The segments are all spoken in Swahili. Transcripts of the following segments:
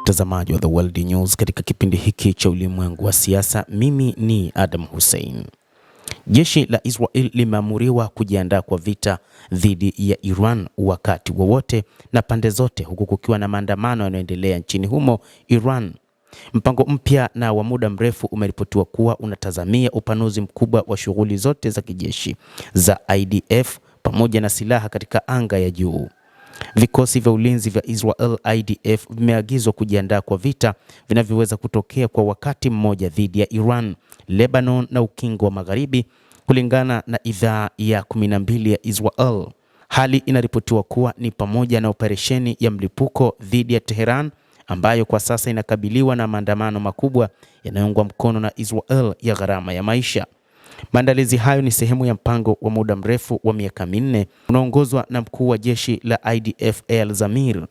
Mtazamaji wa The World News, katika kipindi hiki cha ulimwengu wa siasa, mimi ni Adam Hussein. Jeshi la Israel limeamuriwa kujiandaa kwa vita dhidi ya Iran wakati wowote na pande zote, huku kukiwa na maandamano yanayoendelea nchini humo Iran. Mpango mpya na wa muda mrefu umeripotiwa kuwa unatazamia upanuzi mkubwa wa shughuli zote za kijeshi za IDF pamoja na silaha katika anga ya juu. Vikosi vya ulinzi vya Israel IDF vimeagizwa kujiandaa kwa vita vinavyoweza kutokea kwa wakati mmoja dhidi ya Iran, Lebanon na ukingo wa Magharibi, kulingana na idhaa ya 12 ya Israel. Hali inaripotiwa kuwa ni pamoja na operesheni ya mlipuko dhidi ya Tehran ambayo kwa sasa inakabiliwa na maandamano makubwa yanayoungwa mkono na Israel ya gharama ya maisha. Maandalizi hayo ni sehemu ya mpango wa muda mrefu wa miaka minne unaongozwa na mkuu wa jeshi la IDF El Zamir.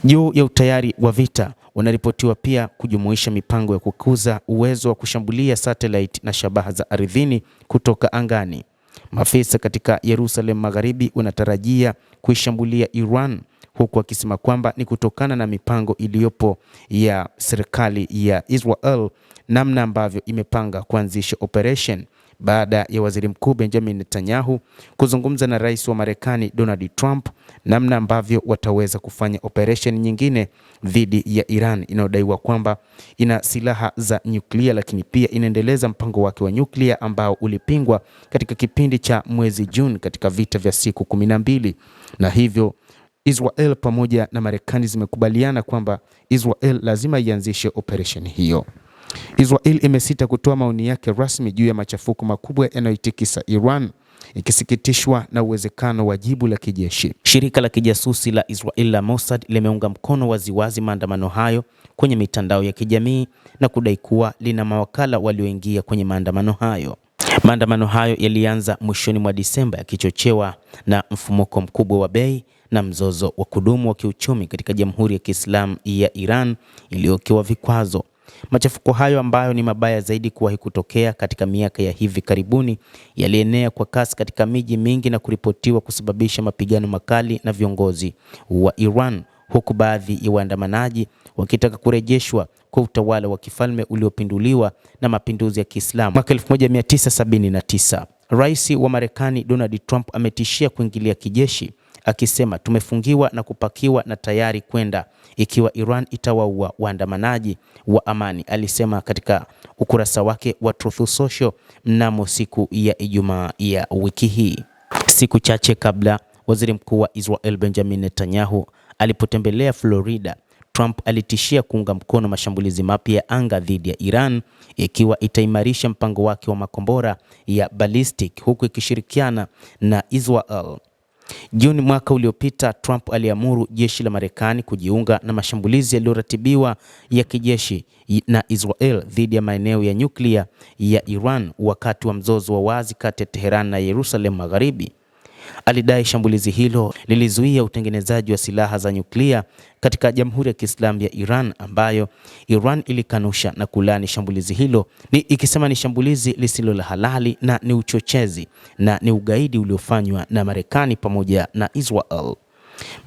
Juu ya utayari wa vita, unaripotiwa pia kujumuisha mipango ya kukuza uwezo wa kushambulia satellite na shabaha za ardhini kutoka angani. Maafisa katika Yerusalem Magharibi wanatarajia kuishambulia Iran, huku wakisema kwamba ni kutokana na mipango iliyopo ya serikali ya Israel, namna ambavyo imepanga kuanzisha operation baada ya waziri mkuu Benjamin Netanyahu kuzungumza na rais wa Marekani Donald Trump namna ambavyo wataweza kufanya operation nyingine dhidi ya Iran inayodaiwa kwamba ina silaha za nyuklia, lakini pia inaendeleza mpango wake wa nyuklia ambao ulipingwa katika kipindi cha mwezi Juni katika vita vya siku 12, na hivyo Israel pamoja na Marekani zimekubaliana kwamba Israel lazima ianzishe operation hiyo. Israel imesita kutoa maoni yake rasmi juu ya machafuko makubwa yanayoitikisa Iran, ikisikitishwa na uwezekano wa jibu la kijeshi. Shirika la kijasusi la Israel la Mossad limeunga mkono waziwazi maandamano hayo kwenye mitandao ya kijamii na kudai kuwa lina mawakala walioingia kwenye maandamano hayo. Maandamano hayo yalianza mwishoni mwa Disemba, yakichochewa na mfumuko mkubwa wa bei na mzozo wa kudumu wa kiuchumi katika Jamhuri ya Kiislamu ya Iran iliyowekewa vikwazo. Machafuko hayo ambayo ni mabaya zaidi kuwahi kutokea katika miaka ya hivi karibuni yalienea kwa kasi katika miji mingi na kuripotiwa kusababisha mapigano makali na viongozi wa Iran, huku baadhi ya waandamanaji wakitaka kurejeshwa kwa utawala wa kifalme uliopinduliwa na mapinduzi ya Kiislamu mwaka 1979. Rais wa Marekani Donald Trump ametishia kuingilia kijeshi, akisema tumefungiwa na kupakiwa na tayari kwenda ikiwa Iran itawaua waandamanaji wa amani, alisema katika ukurasa wake wa Truth Social mnamo siku ya Ijumaa ya wiki hii. Siku chache kabla waziri mkuu wa Israel Benjamin Netanyahu alipotembelea Florida, Trump alitishia kuunga mkono mashambulizi mapya ya anga dhidi ya Iran ikiwa itaimarisha mpango wake wa makombora ya ballistic huku ikishirikiana na Israel. Juni mwaka uliopita, Trump aliamuru jeshi la Marekani kujiunga na mashambulizi yaliyoratibiwa ya kijeshi na Israel dhidi ya maeneo ya nyuklia ya Iran wakati wa mzozo wa wazi kati ya Tehran na Yerusalem Magharibi. Alidai shambulizi hilo lilizuia utengenezaji wa silaha za nyuklia katika Jamhuri ya Kiislamu ya Iran, ambayo Iran ilikanusha na kulani shambulizi hilo ikisema ni shambulizi lisilo la halali na ni uchochezi na ni ugaidi uliofanywa na Marekani pamoja na Israel.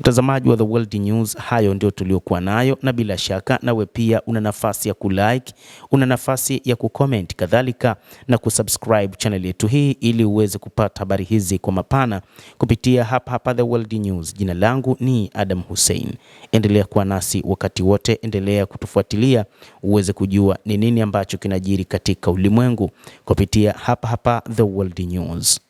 Mtazamaji wa The World News, hayo ndio tuliokuwa nayo, na bila shaka nawe pia una nafasi ya kulike, una nafasi ya kucomment, kadhalika na kusubscribe channel yetu hii ili uweze kupata habari hizi kwa mapana kupitia hapa The World News. Jina langu ni Adam Hussein. Endelea kuwa nasi wakati wote, endelea kutufuatilia uweze kujua ni nini ambacho kinajiri katika ulimwengu kupitia hapa The World News.